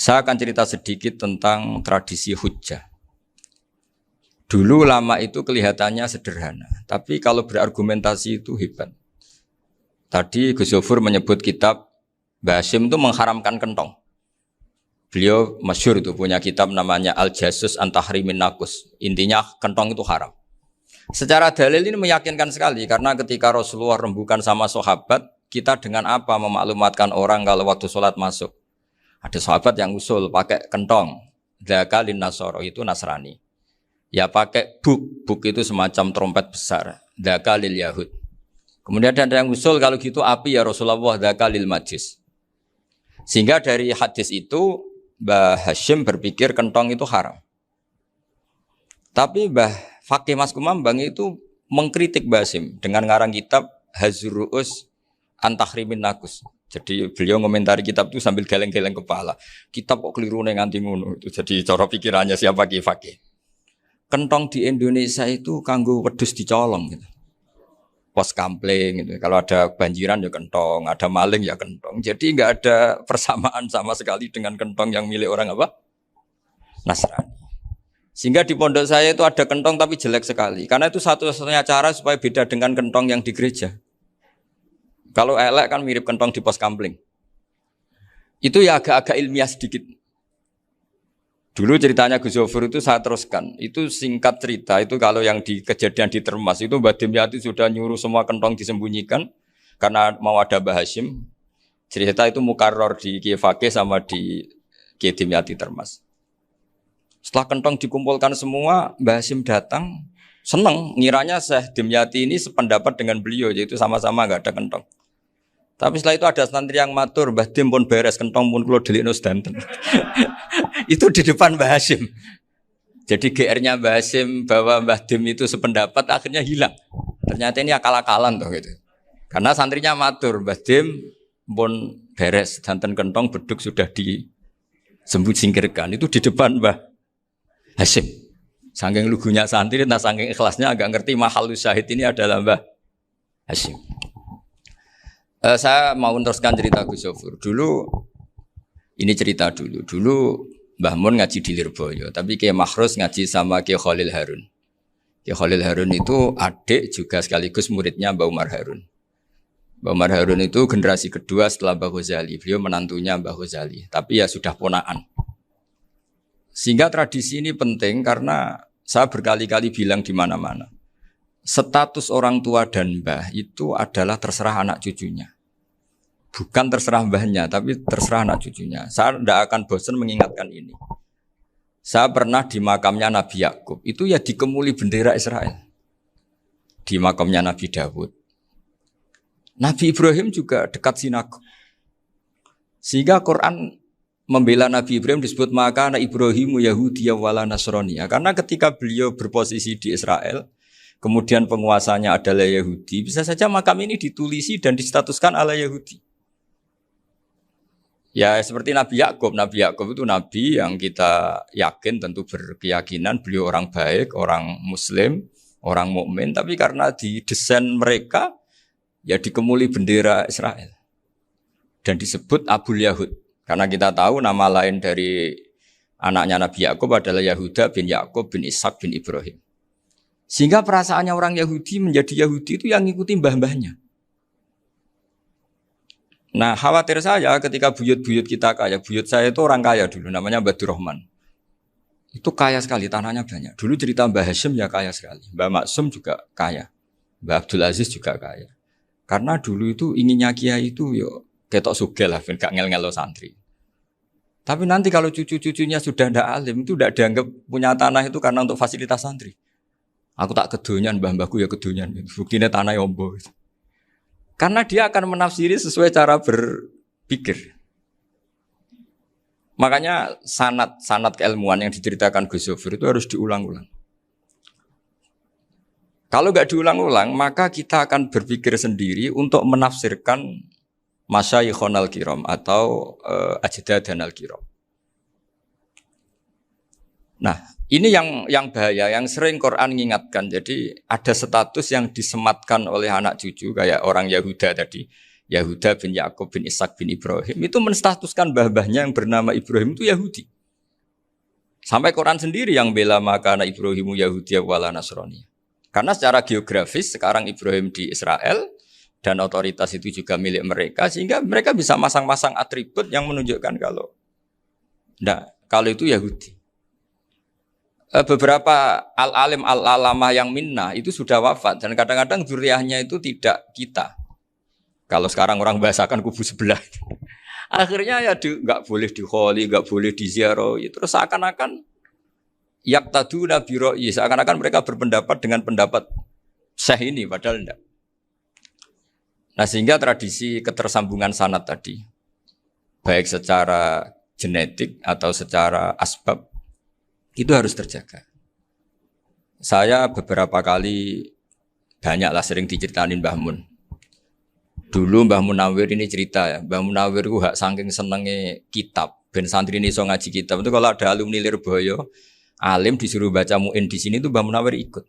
Saya akan cerita sedikit tentang tradisi hujjah. Dulu ulama itu kelihatannya sederhana, tapi kalau berargumentasi itu hebat. Tadi Gus Zofur menyebut kitab Mbah Hasyim itu mengharamkan kentong. Beliau masyhur itu punya kitab namanya Al-Jasus an Tahrimin Nakus. Intinya kentong itu haram. Secara dalil ini meyakinkan sekali karena ketika Rasulullah rembukan sama sahabat, kita dengan apa memaklumatkan orang kalau waktu sholat masuk? Ada sahabat yang usul pakai kentong, dzakalin nasoro itu Nasrani. Ya pakai buk itu semacam trompet besar, dzakalil Yahud. Kemudian ada yang usul kalau gitu api ya Rasulullah, dzakalil Majus. Sehingga dari hadis itu Mbah Hasyim berpikir kentong itu haram. Tapi Mbah Fakih Mas Kumambang itu mengkritik Mbah Hasyim dengan ngarang kitab Hazru'us an Tahrimin Nakus. Jadi beliau ngomentari kitab itu sambil geleng-geleng kepala. Kitab kok keliru nganti ngono itu. Jadi cara pikirannya siapa Ki Fakih. Kentong di Indonesia itu kanggo wedhus dicolong gitu. Pos kampling gitu. Kalau ada banjiran ya kentong, ada maling ya kentong. Jadi enggak ada persamaan sama sekali dengan kentong yang milik orang apa? Nasrani. Sehingga di pondok saya itu ada kentong tapi jelek sekali. Karena itu satu-satunya cara supaya beda dengan kentong yang di gereja. Kalau elek kan mirip kentong di pos kampling. Itu ya agak-agak ilmiah sedikit. Dulu ceritanya Gus Zofur itu saya teruskan. Itu singkat cerita, itu kalau yang di kejadian di Termas itu Mbah Dimyati sudah nyuruh semua kentong disembunyikan karena mau ada Mbah Hasyim. Cerita itu mukarrar di Kiai Fakih sama di Kiai Dimyati Termas. Setelah kentong dikumpulkan semua, Mbah Hasyim datang, senang, ngiranya Syekh Dimyati ini sependapat dengan beliau, yaitu sama-sama enggak ada kentong. Tapi setelah itu ada santri yang matur, Mbah Dim pun beres kentong pun kula delikno sedanten. Itu di depan Mbah Hasyim. Jadi GR-nya Mbah Hasyim bahwa Mbah Dim itu sependapat akhirnya hilang. Ternyata ini akal-akalan toh gitu. Karena santrinya matur, Mbah Dim pun beres sedanten kentong beduk sudah disingkirkan. Itu di depan Mbah Hasyim. Saking lugunya santri, nah saking ikhlasnya agak ngerti mahalus syahid ini adalah Mbah Hasyim. Saya mau meneruskan cerita Gus Zofur. Dulu, ini cerita dulu. Dulu Mbah Mun ngaji di Lirboyo, tapi Kiai Makhrus ngaji sama Kiai Khalil Harun. Kiai Khalil Harun itu adik juga sekaligus muridnya Mbah Umar Harun. Mbah Umar Harun itu generasi kedua setelah Mbah Ghazali. Beliau menantunya Mbah Ghazali, tapi ya sudah ponaan. Sehingga tradisi ini penting karena saya berkali-kali bilang di mana-mana. Status orang tua dan mbah itu adalah terserah anak cucunya. Bukan terserah mbahnya, tapi terserah anak cucunya. Saya tidak akan bosan mengingatkan ini. Saya pernah di makamnya Nabi Yakub, itu ya dikemuli bendera Israel. Di makamnya Nabi Dawud. Nabi Ibrahim juga dekat sinagog. Sehingga Quran membela Nabi Ibrahim disebut maka anak Ibrahimu Yahudiyya wala Nasraniyya. Karena ketika beliau berposisi di Israel, kemudian penguasanya adalah Yahudi, bisa saja makam ini ditulisi dan distatuskan ala Yahudi. Ya seperti Nabi Yakub. Nabi Yakub itu nabi yang kita yakin tentu berkeyakinan beliau orang baik, orang muslim, orang mukmin, tapi karena di desain mereka ya dikemuli bendera Israel. Dan disebut Abul Yahud. Karena kita tahu nama lain dari anaknya Nabi Yakub adalah Yahuda bin Yakub bin Ishak bin Ibrahim. Sehingga perasaannya orang Yahudi menjadi Yahudi itu yang ngikuti mbah-mbahnya. Nah khawatir saya ketika buyut-buyut kita kaya. Buyut saya itu orang kaya dulu, namanya Mbah Durrahman. Itu kaya sekali, tanahnya banyak. Dulu cerita Mbah Hasyim ya kaya sekali. Mbah Maksum juga kaya. Mbah Abdul Aziz juga kaya. Karena dulu itu inginnya kiai itu yo ketok sugih lah, gak ngel-ngelo santri. Tapi nanti kalau cucu-cucunya sudah ndak alim, itu ndak dianggap punya tanah itu karena untuk fasilitas santri. Aku tak kedonyan, mbah-mbahku ya kedonyan. Buktinya tanah yombo. Karena dia akan menafsiri sesuai cara berpikir. Makanya sanad keilmuan yang diceritakan Gus Zofur itu harus diulang-ulang. Kalau nggak diulang-ulang, maka kita akan berpikir sendiri untuk menafsirkan masyayikhonal kiram atau ajdadanal kiram. Nah, ini yang bahaya, yang sering Quran mengingatkan. Jadi ada status yang disematkan oleh anak cucu kayak orang Yahuda tadi. Yahuda bin Yakub bin Ishak bin Ibrahim itu menstatuskan mbah-mbahnya yang bernama Ibrahim itu Yahudi. Sampai Quran sendiri yang bela makana Ibrahimu Yahudi wala Nasrani. Karena secara geografis sekarang Ibrahim di Israel dan otoritas itu juga milik mereka sehingga mereka bisa masang-masang atribut yang menunjukkan kalau itu Yahudi. Beberapa al-alim al-alamah yang minnah itu sudah wafat dan kadang-kadang zuriyahnya itu tidak kita. Kalau sekarang orang bahasakan kubu sebelah. Akhirnya ya nggak boleh dikholi, nggak boleh diziarah. Terus seakan-akan yaktaduna bi ra'yi, seakan-akan mereka berpendapat dengan pendapat syekh ini padahal enggak. Nah sehingga tradisi ketersambungan sanad tadi baik secara genetik atau secara asbab itu harus terjaga. Saya beberapa kali banyaklah sering diceritain Mbah Mun. Dulu Mbah Munawir ini cerita ya, Mbah Munawir itu saking senenge kitab, ben santri ini so ngaji kitab. Itu kalau ada alumni Lirboyo, alim disuruh baca muin di sini itu Mbah Munawir ikut.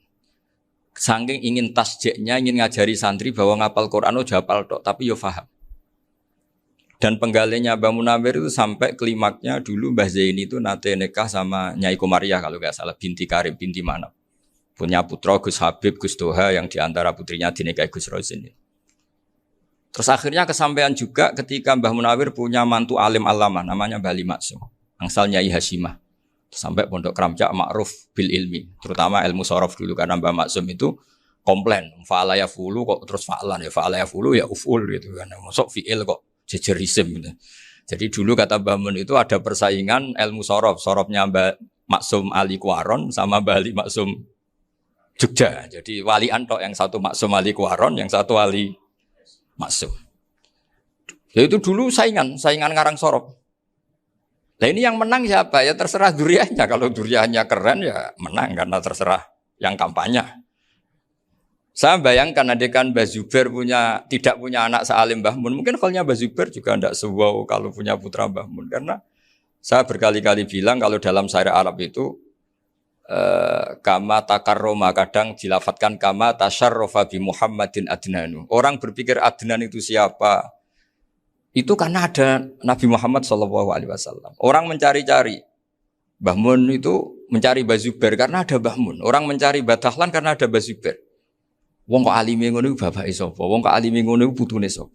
Saking ingin tasjeknya, ingin ngajari santri bahwa ngapal Quran itu hafal tok, tapi yo paham. Dan penggalinya Mbah Munawir itu sampai klimaknya dulu Mbah Zaini itu nate nikah sama Nyai Komariah kalau nggak salah, binti Karim, binti Manap. Punya putra Gus Habib, Gus Toha yang diantara putrinya dinikahi Gus Rozin. Terus akhirnya kesampaian juga ketika Mbah Munawir punya mantu alim alama namanya Mbah Ali Maksum, angsal Nyai Hasyimah. Sampai pondok Kramjak ma'ruf bil ilmi, terutama ilmu sorof dulu karena Mbah Maksum itu komplain, fa'ala ya fulu kok terus fa'lan ya fa'ala ya fulu ya uf'ul gitu kan. Masuk fi'il kok jejer isim gitu. Jadi dulu kata Mbah Mun itu ada persaingan ilmu sorof, sorofnya Mbah Maksum Ali Kuaron sama Mbah Ali Maksum Jogja. Jadi walian tok, yang satu Maksum Ali Kuaron, yang satu Ali Maksum. Ya itu dulu saingan ngarang sorof. Nah ini yang menang siapa? Ya terserah duriannya. Kalau duriannya keren ya menang karena terserah yang kampanye. Saya bayangkan adekan Mbah Zubair tidak punya anak sealim Mbah Mun. Mungkin kalau Mbah Zubair juga tidak sewow kalau punya putra Mbah Mun. Karena saya berkali-kali bilang kalau dalam syair Arab itu kama takarroma, kadang dilafatkan kama tasyarrofa bi Muhammadin adnanu. Orang berpikir Adnan itu siapa? Itu karena ada Nabi Muhammad SAW. Orang mencari-cari Mbah Mun itu mencari Mbah Zubair karena ada Mbah Mun. Orang mencari Mbah Dahlan karena ada Mbah Zubair. Wong kok alime ngono iku bapake sapa? Wong kok alime ngono iku putune sapa?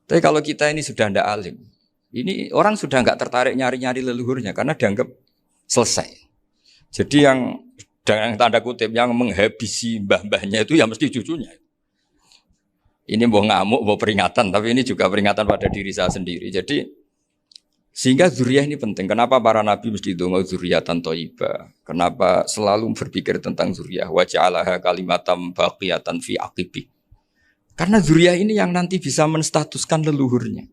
Tapi kalau kita ini sudah ndak alim, ini orang sudah enggak tertarik nyari-nyari leluhurnya karena dianggap selesai. Jadi yang dengan tanda kutip yang menghabisi mbah-mbahnya itu ya mesti cucunya. Ini mau ngamuk, mau peringatan, tapi ini juga peringatan pada diri saya sendiri. Jadi sehingga zuriyah ini penting. Kenapa para nabi mesti donga zuriyatan thayyibah? Kenapa selalu berpikir tentang zuriyah? Wa ja'alaha kalimatam baqiyatan fi aqibi. Karena zuriyah ini yang nanti bisa menstatuskan leluhurnya.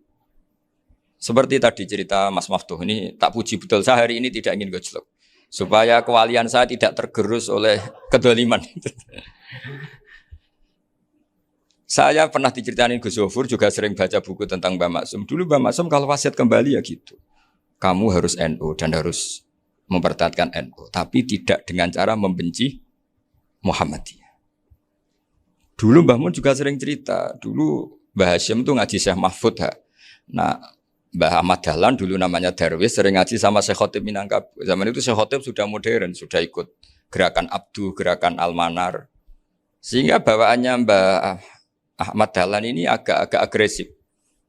Seperti tadi cerita Mas Maftuh ini tak puji betul. Saya hari ini tidak ingin gojlok supaya kewalian saya tidak tergerus oleh kedoliman. Saya pernah diceritain Gus Zofur juga sering baca buku tentang Mbah Maksum. Dulu Mbah Maksum kalau wasiat kembali ya gitu. Kamu harus NU dan harus mempertahankan NU. Tapi tidak dengan cara membenci Muhammadiyah. Dulu Mbah Mun juga sering cerita. Dulu Mbah Hasyim itu ngaji Syekh Mahfud. Nah Mbah Ahmad Dahlan dulu namanya Darwis sering ngaji sama Syekh Khotib Minangkabau. Zaman itu Syekh Khotib sudah modern. Sudah ikut gerakan Abdu, gerakan Almanar. Sehingga bawaannya Mbah Ahmad Dahlan ini agak agresif.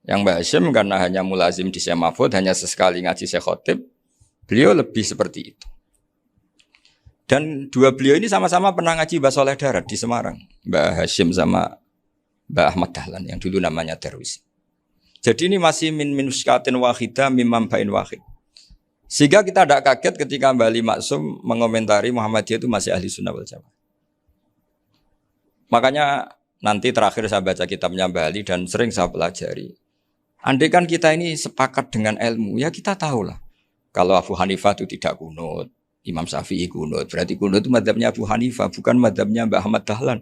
Yang Mbah Hasyim karena hanya mulazim di Syekh Mahfud, hanya sesekali ngaji Syekh Khotib, beliau lebih seperti itu. Dan dua beliau ini sama-sama pernah ngaji Mbah Soleh Darat di Semarang. Mbah Hasyim sama Mbah Ahmad Dahlan yang dulu namanya Darwis. Jadi ini masih min muskatin wahidah mimam bain wahid. Sehingga kita tidak kaget ketika Mbah Ali Maksum mengomentari Muhammadiyah itu masih ahli sunnah wal jamaah. Makanya nanti terakhir saya baca kitabnya Mbah Ali dan sering saya pelajari. Andai kan kita ini sepakat dengan ilmu, ya kita tahulah. Kalau Abu Hanifah itu tidak kunut, Imam Syafi'i kunut, berarti kunut itu mazhabnya Abu Hanifah, bukan mazhabnya Mbah Ahmad Dahlan.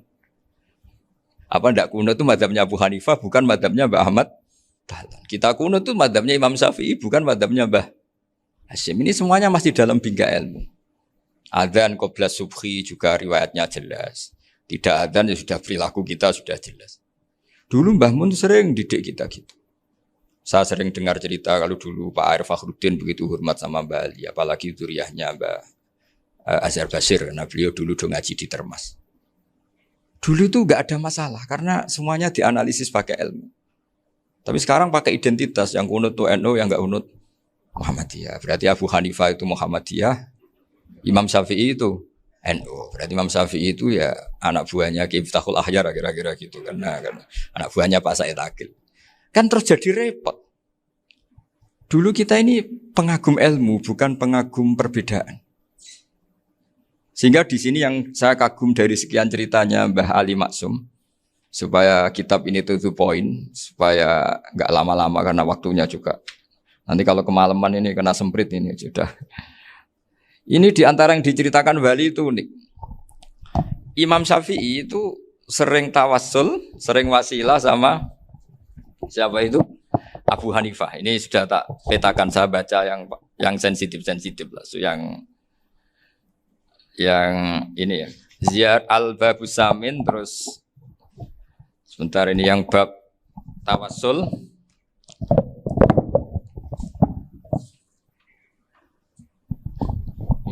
Apa tidak kunut itu mazhabnya Abu Hanifah, bukan mazhabnya Mbah Ahmad Dahlan. Kita kunut itu mazhabnya Imam Syafi'i, bukan mazhabnya Mbah Hasyim. Ini semuanya masih dalam bingkai ilmu. Adzan qabla subhi juga riwayatnya jelas. Tidak adzan ya sudah perilaku kita sudah jelas. Dulu Mbah Mun sering didik kita gitu. Saya sering dengar cerita kalau dulu Pak Arif Fakhruddin begitu hormat sama Mbah Ali, apalagi zuriyahnya Mbah Azhar Basir, karena beliau dulu do ngaji di Termas. Dulu itu nggak ada masalah karena semuanya dianalisis pakai ilmu. Tapi sekarang pakai identitas, yang kunut tuh NU, yang nggak kunut Muhammadiyah. Berarti Abu Hanifah itu Muhammadiyah, Imam Syafi'i itu NU. Berarti Imam Syafi'i itu ya anak buahnya Ki Miftahul Ahyar kira-kira gitu karena anak buahnya Pak Said Akil. Kan terus jadi repot. Dulu kita ini pengagum ilmu bukan pengagum perbedaan. Sehingga di sini yang saya kagum dari sekian ceritanya Mbah Ali Maksum, supaya kitab ini to the point, supaya nggak lama-lama karena waktunya juga. Nanti kalau kemalaman ini kena semprit ini sudah. Ini diantara yang diceritakan Bali itu unik. Imam Syafi'i itu sering tawassul, sering wasilah sama siapa itu? Abu Hanifah. Ini sudah tak petakan, saya baca yang sensitif lah. So, yang ini ya. Ziyar al-Babus Samin, terus sebentar ini yang bab tawassul.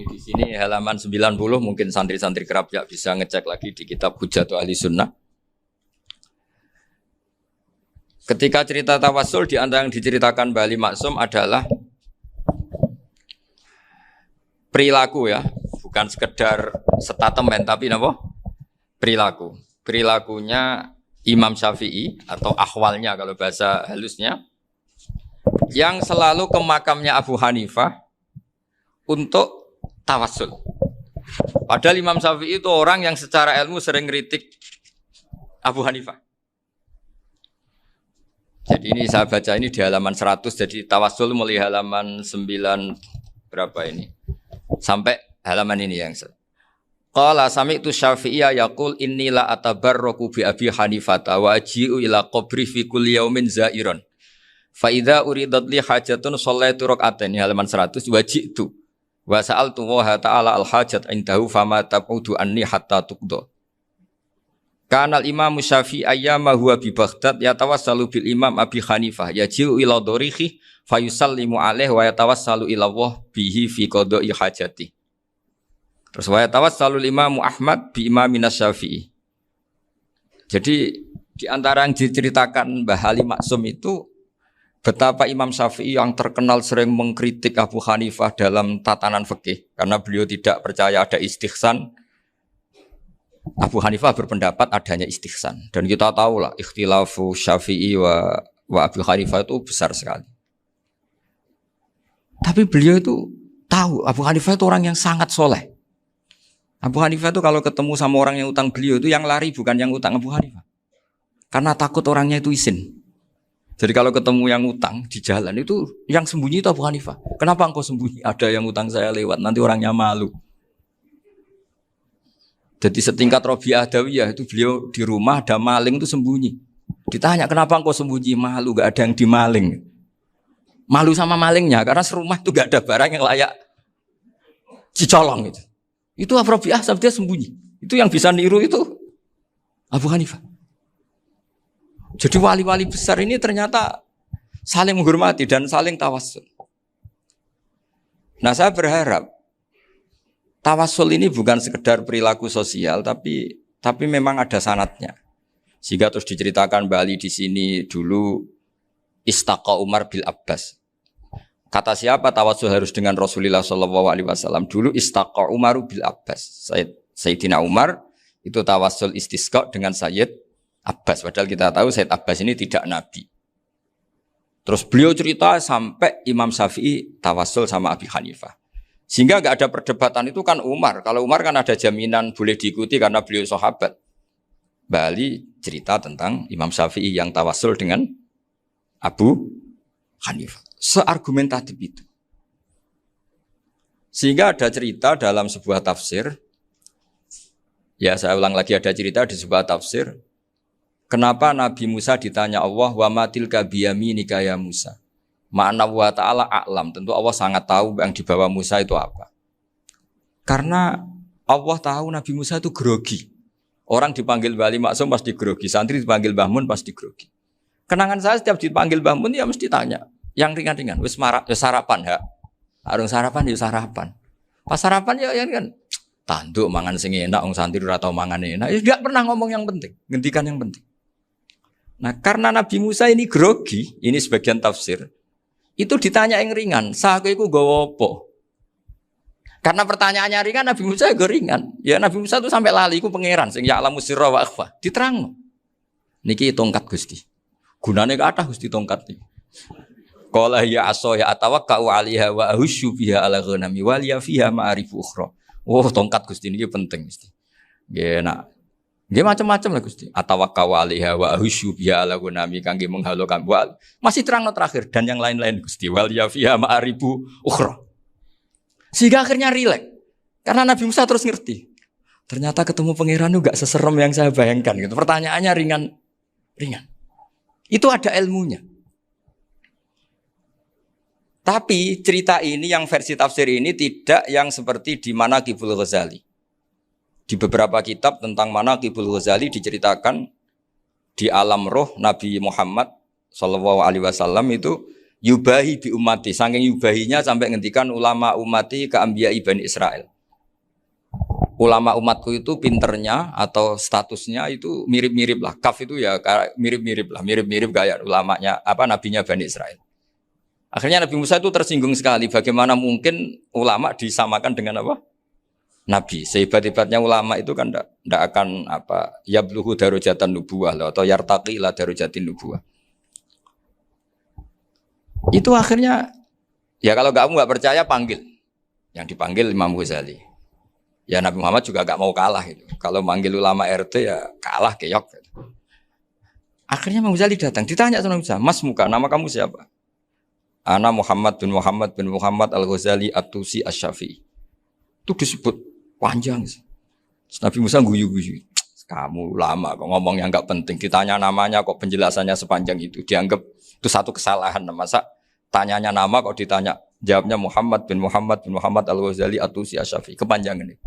Di sini halaman 90, mungkin santri-santri kerap ya bisa ngecek lagi di kitab Hujatul Ahli Sunnah. Ketika cerita tawassul, di antara yang diceritakan Bali Maksum adalah perilaku ya, bukan sekedar statement tapi apa? Perilaku. Perilakunya Imam Syafi'i atau ahwalnya kalau bahasa halusnya, yang selalu ke makamnya Abu Hanifah untuk tawassul. Padahal Imam Syafi'i itu orang yang secara ilmu sering kritik Abu Hanifah. Jadi ini saya baca ini di halaman 100, jadi tawassul mulai halaman 9 berapa ini? Sampai halaman ini yang Qala sami'tu Syafi'iyya yaqul inni la atabarraku bi Abi Hanifah wa aji'u ila qabri fi kulli yaumin za'iran. Fa idza uridat li hajatun shallaitu rak'atain halaman 100 waji'tu wa sa'altu wa ta'ala al hajat indahu fama tab'udu anni hatta tuqda. Kanal Imam Syafi'i ayyama huwa bi Baghdad yatawassalu bil Imam Abi Hanifah yaji'u ila dorihi fayusallimu alaihi wa yatawassalu ila Allah bihi fi qada'i hajati. Terus wa yatawassalu Imam Ahmad bi Imamina Syafi'i. Jadi di antara yang diceritakan Mbah Ali Maksum itu betapa Imam Syafi'i yang terkenal sering mengkritik Abu Hanifah dalam tatanan fikih karena beliau tidak percaya ada istihsan. Abu Hanifah berpendapat adanya istihsan, dan kita tahu lah ikhtilafu Syafi'i wa Abu Hanifah itu besar sekali. Tapi beliau itu tahu Abu Hanifah itu orang yang sangat soleh. Abu Hanifah itu kalau ketemu sama orang yang utang beliau itu yang lari bukan yang utang Abu Hanifah, karena takut orangnya itu izin. Jadi kalau ketemu yang utang di jalan itu yang sembunyi itu Abu Hanifah. Kenapa engkau sembunyi? Ada yang utang saya lewat, nanti orangnya malu. Jadi setingkat Robi'ah Adawiyah itu beliau di rumah ada maling itu sembunyi. Ditanya kenapa engkau sembunyi? Malu, gak ada yang dimaling. Malu sama malingnya karena serumah itu gak ada barang yang layak dicolong itu. Itu Robi'ah dia sembunyi. Itu yang bisa niru itu Abu Hanifah. Jadi wali-wali besar ini ternyata saling menghormati dan saling tawassul. Nah saya berharap tawassul ini bukan sekedar perilaku sosial, tapi memang ada sanadnya. Sehingga terus diceritakan Bali di sini dulu istaqa Umar bil Abbas. Kata siapa tawassul harus dengan Rasulullah SAW? Dulu istaqa Umar bil Abbas. Sayyidina Umar itu tawassul istisqa dengan Sayyid Abbas. Padahal kita tahu Sayyid Abbas ini tidak nabi. Terus beliau cerita sampai Imam Syafi'i tawassul sama Abi Hanifah. Sehingga nggak ada perdebatan itu kan Umar. Kalau Umar kan ada jaminan boleh diikuti karena beliau sahabat. Bali cerita tentang Imam Syafi'i yang tawassul dengan Abu Hanifah. Seargumentatif itu. Sehingga ada cerita dalam sebuah tafsir. Ya saya ulang lagi, ada cerita di sebuah tafsir. Kenapa Nabi Musa ditanya Allah, wa matilka biyaminika ya Musa? Ma'ana wa ta'ala a'lam. Tentu Allah sangat tahu yang di bawah Musa itu apa. Karena Allah tahu Nabi Musa itu grogi. Orang dipanggil Wali Maksum pasti grogi, santri dipanggil Mbah Mun pasti grogi. Kenangan saya setiap dipanggil Mbah Mun ya mesti tanya, yang ringan-ringan, wis sarapan ya. Arung sarapan ya sarapan. Pas sarapan ya kan tanduk mangan sing enak, wong santri ora tau mangan enak. Ya enggak pernah ngomong yang penting, ngendikan yang penting. Nah, karena Nabi Musa ini grogi, ini sebagian tafsir. Itu ditanya yang ringan, "Sakowe iku nggawa apa?" Karena pertanyaannya ringan, Nabi Musa juga ringan. Ya Nabi Musa itu sampai lali, iku pangeran sing ya'lamu sirra wa akhfa. Diterangno. Niki tongkat Gusti. Gunane kathah Gusti tongkat iki. Qala ya asaya atawakkau 'alaiha wa ahusyu biha 'ala ghanami wal ya fiha ma'arifu ukhra. Oh, tongkat Gusti niki penting mesti. Nggih nak. Nggih macam-macam lah Gusti. Atawakkau 'alaiha wa ahusyu biha 'ala ghanami kangge menghalokan wal. Masih terangno terakhir dan yang lain-lain Gusti. Wal ya fiha ma'arifu ukhra. Sehingga akhirnya rileks. Karena Nabi Musa terus ngerti. Ternyata ketemu pangeran itu enggak seserem yang saya bayangkan gitu. Pertanyaannya ringan. Itu ada ilmunya. Tapi cerita ini yang versi tafsir ini tidak yang seperti di Manaqibul Ghazali. Di beberapa kitab tentang Manaqibul Ghazali diceritakan di alam roh Nabi Muhammad sallallahu alaihi wasallam itu yubahi bi ummati. Saking yubahinya sampai ngendikan ulama ummati ka anbiya'i Bani Israel. Ulama umatku itu pinternya atau statusnya itu mirip-mirip lah. Kaf itu ya mirip-mirip lah, mirip-mirip kayak ulamanya nabinya Bani Israel. Akhirnya Nabi Musa itu tersinggung sekali. Bagaimana mungkin ulama disamakan dengan apa? Nabi. Sehebat-hebatnya ulama itu kan tidak akan yabluhu darajatan nubuwah atau yartaqi ila darajatin nubuwah. Itu akhirnya ya kalau kamu nggak percaya panggil. Yang dipanggil Imam Ghazali. Ya Nabi Muhammad juga nggak mau kalah itu. Kalau manggil ulama RT ya kalah keok. Akhirnya Imam Ghazali datang. Ditanya sama Musa, "Mas Muka, nama kamu siapa?" Ana Muhammad bin Muhammad Al-Ghazali At-Tusi Asy-Syafi'i. Itu disebut panjang. Nabi Musa guyu-guyu. Kamu ulama kok ngomong yang enggak penting. Ditanya namanya kok penjelasannya sepanjang itu. Dianggap itu satu kesalahan. Masa tanyanya nama kok ditanya. Jawabnya Muhammad bin Muhammad Al-Ghazali At-Tusi Asy-Syafi'i. Kepanjangan itu.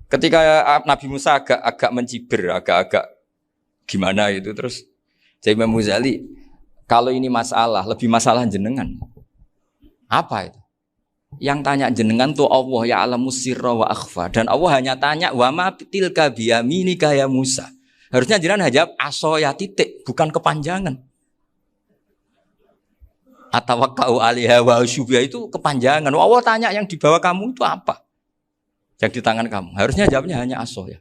Ketika Nabi Musa agak mencibir, agak gimana itu terus Imam Ghazali, kalau ini masalah, lebih masalah jenengan. Apa itu? Yang tanya jenengan tuh Allah ya'lamu sirra wa akhfa. Dan Allah hanya tanya wa ma tilka biyaminika ya Musa. Harusnya jenengan jawab asoya titik, bukan kepanjangan. Atawakkau 'alaiha wa syubha itu kepanjangan. Allah tanya yang di bawah kamu itu apa? Yang di tangan kamu. Harusnya jawabnya hanya asoya.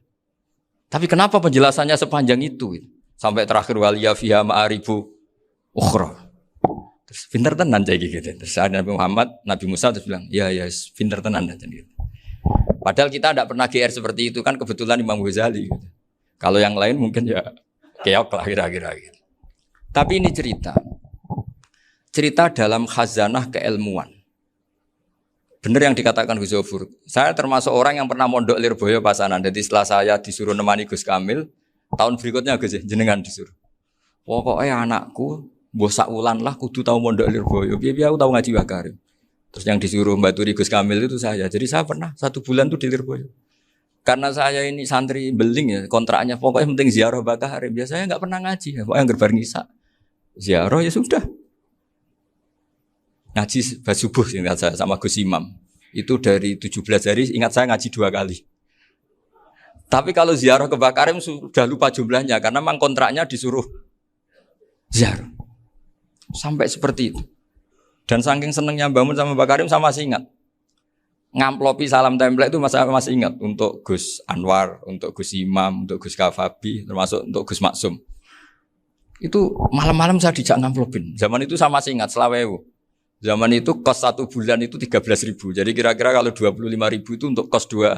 Tapi kenapa penjelasannya sepanjang itu? Sampai terakhir waliya fiha ma'arifu ukhra. Terus pinter tenan kayak gitu. Terus ada Nabi Musa terus bilang, ya pinter tenan aja gitu. Padahal kita tidak pernah GR seperti itu kan kebetulan Imam Ghazali gitu. Kalau yang lain mungkin ya keok lah kira-kira gitu. Tapi ini cerita dalam khazanah keilmuan. Benar yang dikatakan Gus Zofur. Saya termasuk orang yang pernah mondok Lirboyo Pasanan. Jadi setelah saya disuruh nemani Gus Kamil, tahun berikutnya Gus jenengan disuruh. Pokoknya anakku mbok sakulan lah kudu tahu mondok Lirboyo. Piye-piye aku tahu ngaji Wakarim. Terus yang disuruh mbaturi Gus Kamil itu saya. Jadi saya pernah 1 bulan tuh di Lirboyo. Karena saya ini santri beling ya, kontraknya pokoknya penting ziarah Bakarim. Biasanya enggak pernah ngaji ya. Pokoknya gerbar ngisa. Ziarah ya sudah. Ngaji subuh ingat saya sama Gus Imam. Itu dari 17 hari ingat saya ngaji 2 kali. Tapi kalau ziarah ke Bakarim sudah lupa jumlahnya karena memang kontraknya disuruh ziarah. Sampai seperti itu. Dan saking senengnya bangun sama Mbak Karim sama masih ingat. Ngamplopi salam template itu masih ingat untuk Gus Anwar, untuk Gus Imam, untuk Gus Kafabi, termasuk untuk Gus Maksum. Itu malam-malam saya dijak ngamplopin. Zaman itu saya masih ingat selawewu. Zaman itu kos 1 bulan itu 13.000. Jadi kira-kira kalau 25.000 itu untuk kos 2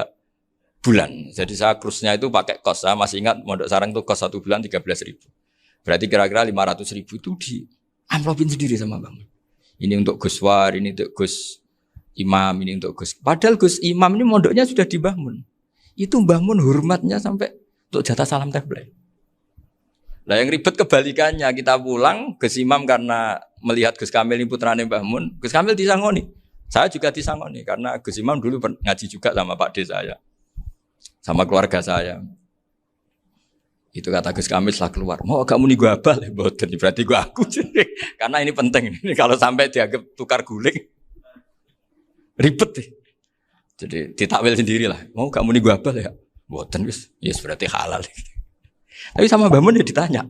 bulan. Jadi saya krusnya itu pakai kos. Saya masih ingat Mondok Sarang itu kos 1 bulan 13.000. Berarti kira-kira 500.000 itu di amplopin sendiri sama Bang. Ini untuk Gus War, ini untuk Gus Imam, ini untuk Gus. Padahal Gus Imam ini mondoknya sudah dibangun. Itu bangun hormatnya sampai untuk jatah salam template. Nah yang ribet kebalikannya, kita pulang Gus Imam karena melihat Gus Kamil ini putrane Mbah Mun, Gus Kamil disangoni. Saya juga disangoni karena Gus Imam dulu ngaji juga sama Pak D saya. Sama keluarga saya. Itu kata Gus Kamil setelah keluar. Mau kamu nih gua abal, boten. Berarti gua aku. Karena ini penting. Ini kalau sampai dianggap tukar guling, ribet deh. Jadi ditakwil sendiri lah. Mau kamu nih gua abal ya, boten wis. Yes berarti halal. Tapi sama Mbah Mun ya ditanya.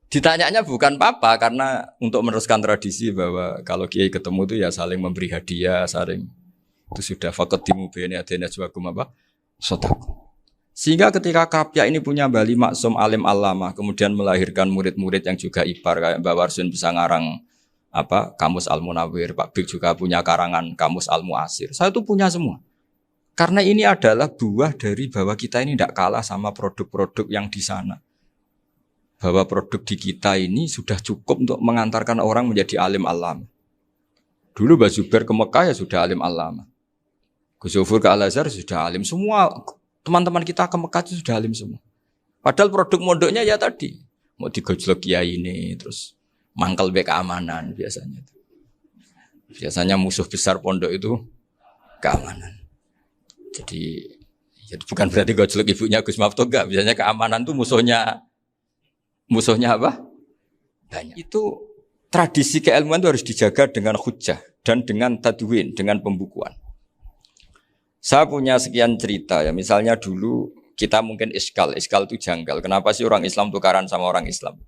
Ditanyanya bukan apa karena untuk meneruskan tradisi bahwa kalau kiai ketemu itu ya saling memberi hadiah, saling itu sudah faqaddimu baina adena juwakum apa? Sedekah. Sehingga ketika Kapya ini punya Bali Maksum alim alama, kemudian melahirkan murid-murid yang juga ibar kayak Mbak Warsun bisa ngarang apa Kamus Al Munawwir, Pak Bik juga punya karangan Kamus Al Muasir. Saya itu punya semua. Karena ini adalah buah dari bahwa kita ini tidak kalah sama produk-produk yang di sana. Bahwa produk di kita ini sudah cukup untuk mengantarkan orang menjadi alim alama. Dulu Mbak Zubair ke Mekah ya sudah alim alama. Gus Zufur ke Al-Azhar sudah alim semua. Teman-teman kita ke Mekah itu sudah alim semua. Padahal produk mondoknya ya tadi. Mau digojlok kiai ini, terus mangkel be keamanan biasanya. Biasanya musuh besar pondok itu keamanan. Jadi bukan berarti gojlok ibunya Gus Maftuh enggak. Biasanya keamanan itu musuhnya apa? Banyak. Itu tradisi keilmuan itu harus dijaga dengan hujjah dan dengan tadwin, dengan pembukuan. Saya punya sekian cerita ya, misalnya dulu kita mungkin iskal itu janggal. Kenapa sih orang Islam tukaran sama orang Islam?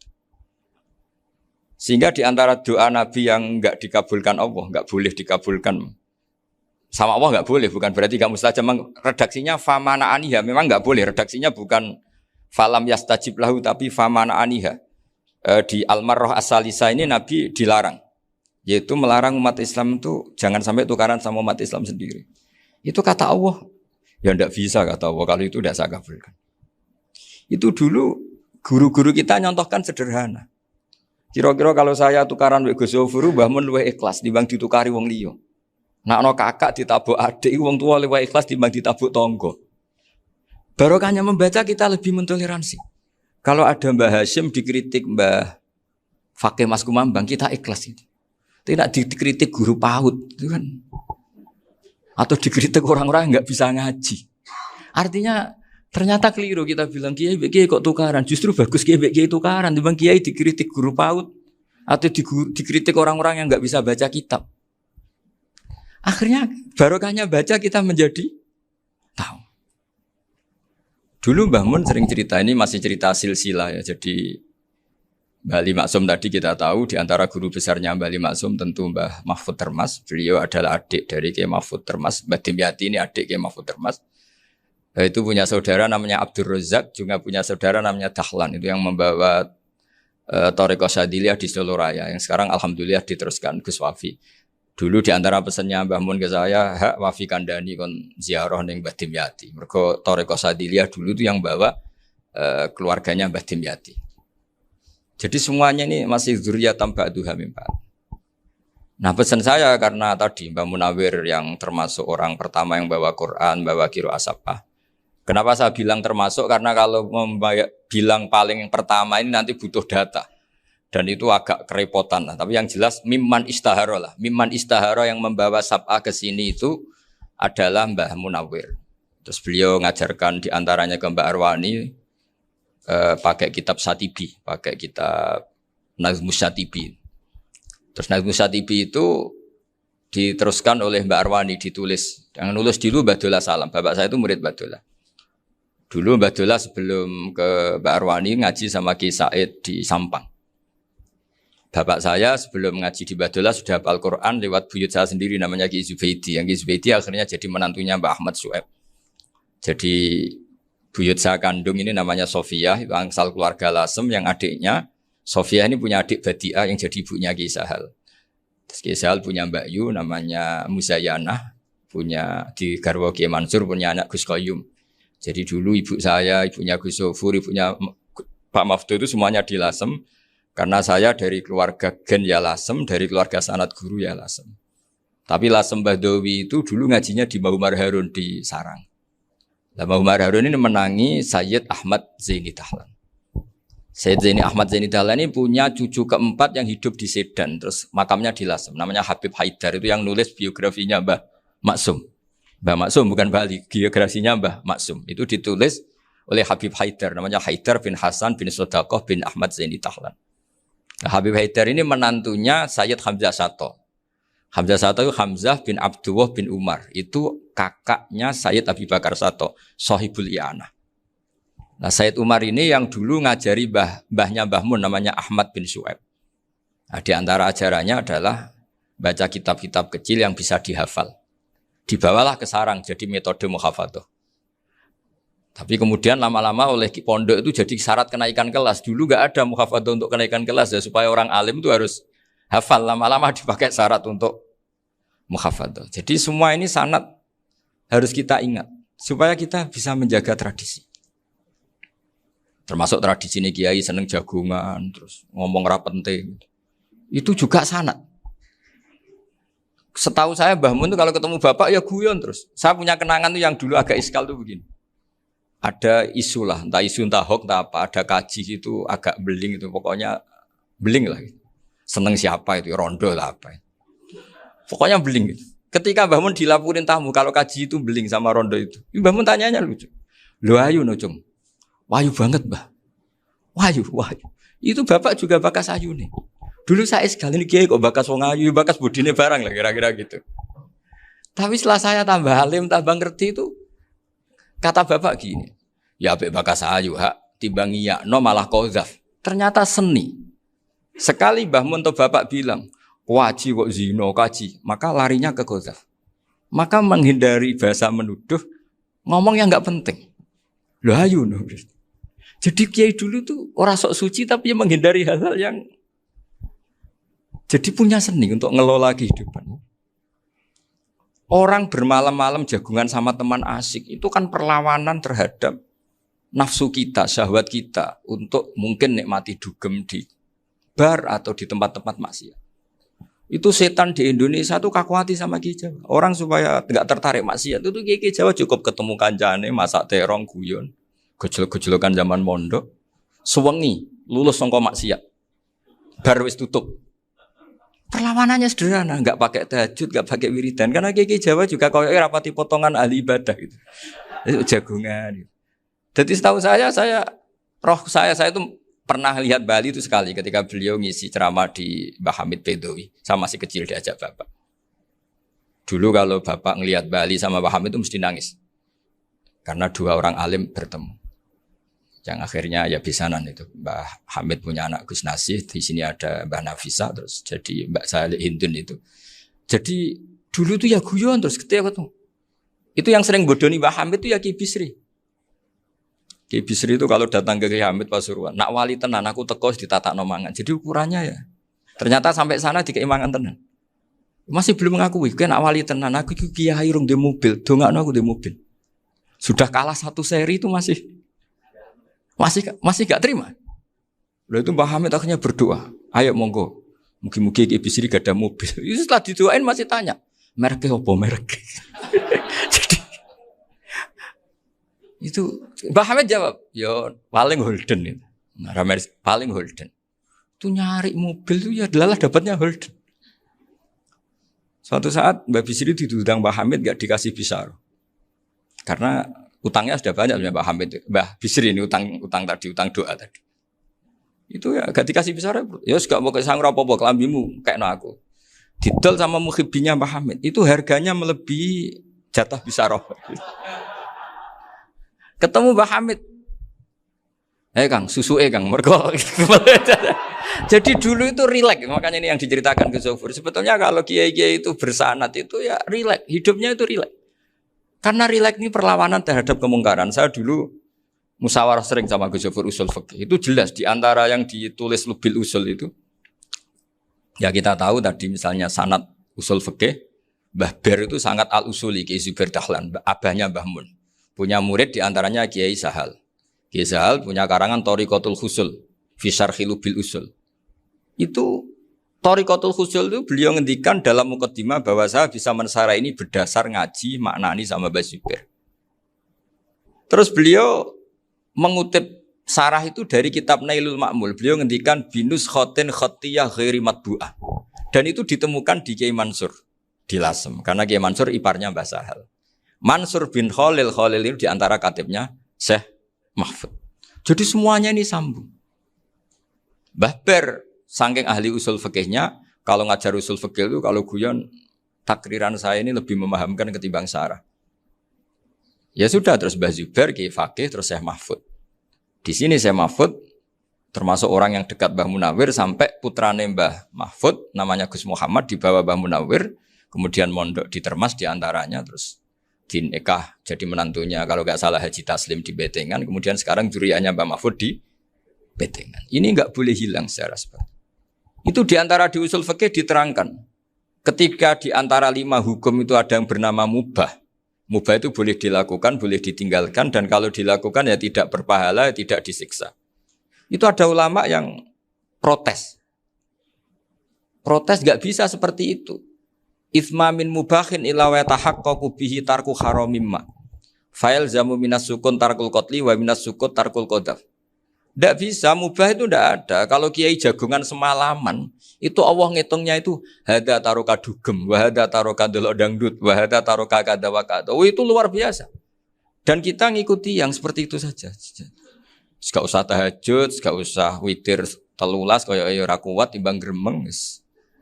Sehingga di antara doa Nabi yang enggak dikabulkan Allah, enggak boleh dikabulkan sama Allah enggak boleh, bukan berarti enggak mustajab. Redaksinya famana aniha, memang enggak boleh. Redaksinya bukan falam yastajib lahu tapi famana aniha. Di Al-Marrah As-Salisa ini Nabi dilarang, yaitu melarang umat Islam itu jangan sampai tukaran sama umat Islam sendiri. Itu kata Allah, ya tidak bisa kata Allah, kalau itu tidak saya kabulkan. Itu dulu guru-guru kita nyontohkan sederhana. Kira-kira kalau saya tukaran wek Gus Zofuru, Mbah Mun luwih ikhlas dibanding ditukari wong liya. Nak ana kakak ditabuk adik, wong tua luwih ikhlas dibanding ditabuk tangga. Barokahnya membaca kita lebih mentoleransi. Kalau ada Mbah Hashim dikritik Mbah Fakih Mas Kumambang, kita ikhlas itu. Tidak dikritik guru PAUD, itu kan. Atau dikritik orang-orang yang nggak bisa ngaji. Artinya ternyata keliru kita bilang kiai kok tukaran. Justru bagus kiai tukaran. Dibanding kiai dikritik guru PAUD atau dikritik orang-orang yang nggak bisa baca kitab. Akhirnya barokahnya baca kita menjadi tahu. Dulu Mbah Mun sering cerita, ini masih cerita silsilah ya. Jadi Bali Maksum tadi kita tahu di antara guru besarnya Bali Maksum tentu Mbah Mahfud Termas. Beliau adalah adik dari Kiai Mahfud Termas. Mbah Dimyati ini adik Kiai Mahfud Termas. Itu punya saudara namanya Abdur Razak, juga punya saudara namanya Dahlan. Itu yang membawa Thariqah Syadziliyah di Solo Raya. Yang sekarang alhamdulillah diteruskan Gus Wafi. Dulu di antara pesannya Mbah Mun ke saya, hak Wafi kandani kon ziarah ning Mbah Dimyati. Mergo Thariqah Syadziliyah dulu itu yang bawa keluarganya Mbah Dimyati. Jadi semuanya ini masih dzurriyyatan ba'duha min ba'd. Nah pesan saya karena tadi Mbah Munawwir yang termasuk orang pertama yang bawa Quran, bawa qiraah sab'ah. Kenapa saya bilang termasuk? Karena kalau bilang paling pertama ini nanti butuh data. Dan itu agak kerepotan lah. Tapi yang jelas mimman istahara lah. Mimman istahara yang membawa sab'ah ke sini itu adalah Mbah Munawwir. Terus beliau ngajarkan diantaranya ke Mbak Arwani, pakai kitab Satibi, pakai kitab Nazmus Satibi. Terus Nazmus Satibi itu diteruskan oleh Mbak Arwani, ditulis. Yang nulis dulu Mbak Dola Salam. Bapak saya itu murid Mbak Dola. Dulu Mbak Dola sebelum ke Mbak Arwani ngaji sama Ki Said di Sampang. Bapak saya sebelum ngaji di Mbak Dola sudah hafal Quran lewat buyut saya sendiri namanya Ki Zubaidi. Yang Ki Zubaidi akhirnya jadi menantunya Mbak Ahmad Su'eb. Jadi buyut saya kandung ini namanya Sofia, angsal keluarga Lasem yang adiknya. Sofia ini punya adik Badiah yang jadi ibunya Ki Sahal. Terus Ki Sahal punya Mbak Yu namanya Muzayanah, punya di garwa Ki Mansur punya anak Gus Qayyum. Jadi dulu ibu saya, ibunya Gus Zofur, ibunya Pak Maftuh itu semuanya di Lasem. Karena saya dari keluarga Gen ya Lasem, dari keluarga sanad guru ya Lasem. Tapi Lasem Bahdawi itu dulu ngajinya di Mbah Umar Harun di Sarang. Mbah Umar Harun ini menangi Sayyid Ahmad Zaini Dahlan. Sayyid Zaini Ahmad Zaini Dahlan ini punya cucu keempat yang hidup di Sedan. Terus makamnya di Lasem. Namanya Habib Haidar. Itu yang nulis biografinya Mbah Maksum. Mbah Maksum bukan Bali. Biografinya Mbah Maksum. Itu ditulis oleh Habib Haidar, namanya Haidar bin Hasan bin Sodaqoh bin Ahmad Zaini Tahlan. Nah, Habib Haidar ini menantunya Sayyid Hamzah Sato. Hamzah Sato itu Hamzah bin Abdullah bin Umar. Itu kakaknya Sayyid Abi Bakar Sato, Sohibul I'anah. Nah, Sayyid Umar ini yang dulu ngajari mbahnya Mbah Mun namanya Ahmad bin Syuaib. Nah, di antara ajarannya adalah baca kitab-kitab kecil yang bisa dihafal. Dibawalah ke sarang jadi metode muhafadzah. Tapi kemudian lama-lama oleh pondok itu jadi syarat kenaikan kelas. Dulu nggak ada muhafadzah untuk kenaikan kelas ya, supaya orang alim itu harus hafal. Lama-lama dipakai syarat untuk muhafadzah. Jadi semua ini sanad harus kita ingat supaya kita bisa menjaga tradisi. Termasuk tradisi ini kiai seneng jagungan, terus ngomong ra penting. Itu juga sanad. Setahu saya Mbah Mun itu kalau ketemu bapak ya guyon terus. Saya punya kenangan tuh yang dulu agak iskal tuh begini. Ada isu lah, entah isu entah hoax entah apa, ada kaji itu agak beling itu, pokoknya beling lah. Seneng siapa itu, rondo lah apa. Pokoknya beling gitu. Ketika Mbah Mun dilaporin tamu kalau kaji itu beling sama rondo itu, Mbah Mun tanyanya lucu. Lho ayu no cum. Wahyu banget Mbah. Wahyu. Itu bapak juga bakas ayu nih. Dulu saya sekali ini kiai kok bakas wong ayu, bakas budine barang lah kira-kira gitu. Tapi setelah saya tambah alim, tambah ngerti itu, kata bapak gini, ya apik bakas ayu hak timbang iya no malah qadzaf. Ternyata seni. Sekali Mbah Mun atau bapak bilang, "Waji kok zina kaji," maka larinya ke qadzaf. Maka menghindari bahasa menuduh, ngomong yang enggak penting. Lho ayu no. Jadi kiai dulu tuh orang sok suci tapi menghindari hal-hal yang jadi punya seni untuk ngelola kehidupan. Orang bermalam-malam jagungan sama teman asik itu kan perlawanan terhadap nafsu kita, syahwat kita untuk mungkin nikmati dugem di bar atau di tempat-tempat maksiat. Itu setan di Indonesia tuh kakuati sama Kiai Jawa. Orang supaya tidak tertarik maksiat itu Kiai Jawa cukup ketemu kancane masak terong guyon, gejol-gejolokan zaman mondok, sewengi lulus sangka maksiat. Bar wis tutup. Perlawanannya sederhana, enggak pakai tahajud, enggak pakai wiridan. Karena Kiai Jawa juga koyoke rapati potongan ahli ibadah gitu. Itu jagungan. Gitu. Jadi setahu saya itu pernah lihat Bali itu sekali ketika beliau ngisi ceramah di Mbah Hamid Bedowi. Saya masih kecil diajak bapak. Dulu kalau bapak ngelihat Bali sama Mbah Hamid itu mesti nangis. Karena dua orang alim bertemu. Yang akhirnya ya bisanan itu. Mbah Hamid punya anak Gus Nasih, di sini ada Mbah Nafisa, terus jadi Mbak Salih Hindun itu. Jadi dulu tuh ya guyon terus ketika ketemu. Itu yang sering bodoni Mbah Hamid itu ya Ki Bisri. Ki Bisri itu kalau datang ke Ki Hamid Pasuruan, nak wali tenan aku teko ditata nomangan. Jadi ukurannya ya. Ternyata sampai sana dikeimangan tenan. Masih belum mengakui, kan nak wali tenan aku kiai rung di mobil, dongakno aku di mobil. Sudah kalah satu seri itu masih gak terima. Lalu itu Mbah Hamid akhirnya berdoa, ayo monggo, mungkin Ki Bisri gak ada mobil. Itu setelah didoain masih tanya, mereknya apa merek? Jadi itu Mbah Hamid jawab, yo paling Holden itu. Nah, paling Holden. Itu nyari mobil itu ya adalah dapatnya Holden. Suatu saat Mbah Bisri diundang Mbah Hamid gak dikasih bisar. Karena utangnya sudah banyak Mbah Hamid, Mbah Bisri ini utang doa tadi. Itu ya gak dikasih bisar, ya gak mau kesang apa-apa kelambimu kayak aku. Didol sama muhibbinya Mbah Hamid, itu harganya melebihi jatah bisar. Ketemu Mbah Hamid, Kang, susu Kang, mergo. Jadi dulu itu rileks, makanya ini yang diceritakan ke Zofur. Sebetulnya kalau kiai-kiai itu bersanad itu ya rileks, hidupnya itu rileks. Karena rileks ini perlawanan terhadap kemungkaran. Saya dulu musyawarah sering sama Gus Zofur usul fikih. Itu jelas di antara yang ditulis Lubil Usul itu. Ya kita tahu tadi misalnya sanad usul fikih, Mbah Ber itu sangat al-usuli, Kiai Zubair Dahlan, abahnya Mbah Mun. Punya murid di antaranya Kiai Sahal. Kiai Sahal punya karangan Thariqatul Husul, fi syarhi Lubil Usul. Itu Thariqatul Husul itu beliau ngendikan dalam mukaddimah bahwa saya bisa mensarah ini berdasar ngaji maknani sama Mbah Zubair. Terus beliau mengutip sarah itu dari kitab Nailul Ma'mul. Beliau ngendikan binus khotin khotiyah ghairi matbu'ah. Dan itu ditemukan di Kiai Mansur di Lasem. Karena Kiai Mansur iparnya Mbah Sahal. Mansur bin Khalil itu diantara katibnya Syekh mahfud. Jadi semuanya ini sambung. Mbah Ber, saking ahli usul fikihnya, kalau ngajar usul fikih itu kalau guyon takriran saya ini lebih memahamkan ketimbang Sarah. Ya sudah, terus Mbah Zubair Ki Fakih, terus Syekh Mahfud. Di sini Syekh Mahfud termasuk orang yang dekat Mbah Munawir sampai putrane Mbah Mahfud namanya Gus Muhammad dibawa Mbah Munawir, kemudian mondok di Termas diantaranya, terus dinikah jadi menantunya kalau nggak salah Haji Taslim di Betengan, kemudian sekarang juriannya Mbah Mahfud di Betengan. Ini nggak boleh hilang secara sebab. Itu diantara di usul fikih diterangkan. Ketika diantara 5 hukum itu ada yang bernama mubah. Mubah itu boleh dilakukan, boleh ditinggalkan, dan kalau dilakukan ya tidak berpahala, tidak disiksa. Itu ada ulama yang protes. Protes nggak bisa seperti itu. Ithma min mubahin ila wa tahaqqaqu bihi tarku haramimma. Fa'il zamu minas sukun tarkul qatli wa minas sukut tarkul qadaf. Tidak bisa, mubah itu tidak ada. Kalau kiai jagongan semalaman, itu Allah ngitungnya itu hada taroka dugem, wahada taroka delok dangdut, wahada taroka kada wa kada. Oh, itu luar biasa. Dan kita ngikuti yang seperti itu saja. Gak usah tahajud, gak usah witir telulas kaya ora kuat timbang gremeng.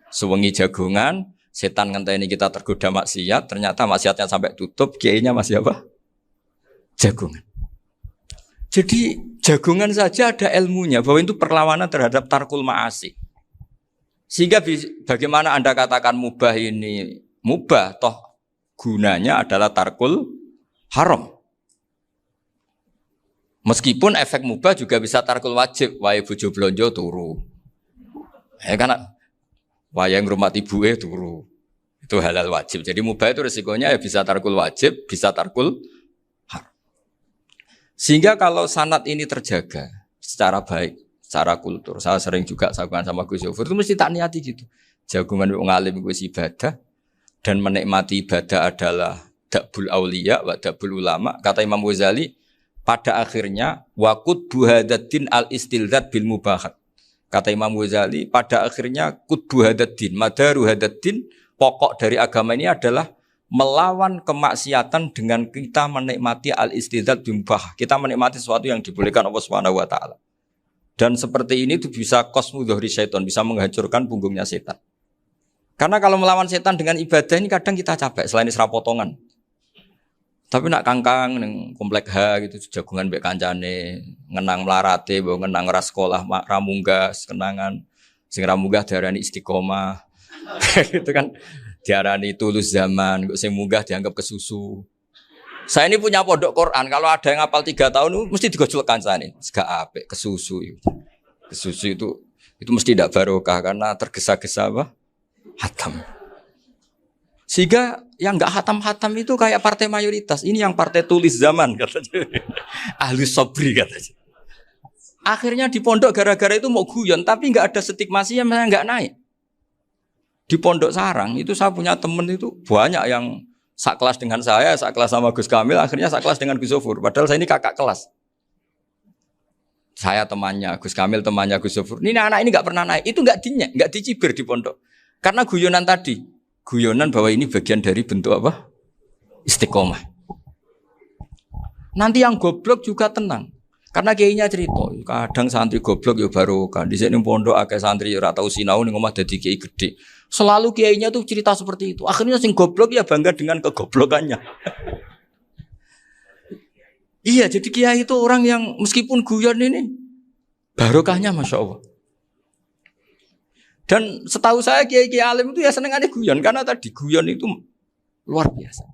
Sewengi jagongan, setan ngenteni kita tergoda maksiat, ternyata maksiatnya sampai tutup, kiainya masih apa? Jagongan. Jadi jagongan saja ada ilmunya bahwa itu perlawanan terhadap tarkul ma'asi. Sehingga bagaimana Anda katakan mubah ini mubah, toh gunanya adalah tarkul haram. Meskipun efek mubah juga bisa tarkul wajib, wae bojo blonjo turu. Karena wae ngurmati ibuke turu. Itu halal wajib. Jadi mubah itu resikonya ya bisa tarkul wajib, bisa tarkul haram. Sehingga kalau sanad ini terjaga secara baik, secara kultur, saya sering juga sakuan sama Gus Yofur, itu mesti tak niati gitu. Jagungan wong alim kuwi ibadah dan menikmati ibadah adalah dabul auliya wa dabul ulama. Kata Imam Ghazali, pada akhirnya waqud buhadatin al-istilzat bil mubahat. Kata Imam Ghazali, pada akhirnya qutbu hadaddin, madaru hadaddin, pokok dari agama ini adalah melawan kemaksiatan dengan kita menikmati al-istidzat bimubah. Kita menikmati sesuatu yang dibolehkan Allah Subhanahu wa taala. Dan seperti ini itu bisa qasmu dhuhri syaitan, bisa menghancurkan punggungnya setan. Karena kalau melawan setan dengan ibadah ini kadang kita capek selain isra potongan. Tapi nak kangkang ning komplek H gitu jagungan mbek kancane, ngenang melarate, mbok ngenang ora sekolah ramunggah, kenangan sing ramunggah diarani istiqomah. Gitu kan. Diarani tulus zaman, kok sing munggah dianggap kesusu. Saya ini punya pondok Quran, kalau ada yang hafal 3 tahun mesti digojol kancane. Gak apik kesusu itu. Kesusu itu mesti tidak barokah karena tergesa-gesa apa? Hatam. Sehingga yang enggak hatam-hatam itu kayak partai mayoritas. Ini yang partai tulis zaman katanya. Ahli sobri katanya. Akhirnya di pondok gara-gara itu mau guyon, tapi enggak ada stigmasinya, malah enggak naik. Di Pondok Sarang itu saya punya teman itu banyak yang sekelas dengan saya, sekelas sama Gus Kamil, akhirnya sekelas dengan Gus Sofur. Padahal saya ini kakak kelas. Saya temannya, Gus Kamil temannya Gus Sofur. Ini anak ini nggak pernah naik, itu nggak dicibir di pondok. Karena guyonan tadi, guyonan bahwa ini bagian dari bentuk apa? Istiqomah. Nanti yang goblok juga tenang. Karena kiainya cerita, kadang santri goblok ya baru kan. Di sini pondok akeh santri ora tau sinau ning omah dadi kiai gede. Selalu kiainya tuh cerita seperti itu. Akhirnya sing goblok ya bangga dengan kegoblokannya. Iya, jadi kiai itu orang yang meskipun guyon ini barokahnya Masya Allah. Dan setahu saya kiai-kiai alim itu ya senengannya guyon karena tadi guyon itu luar biasa.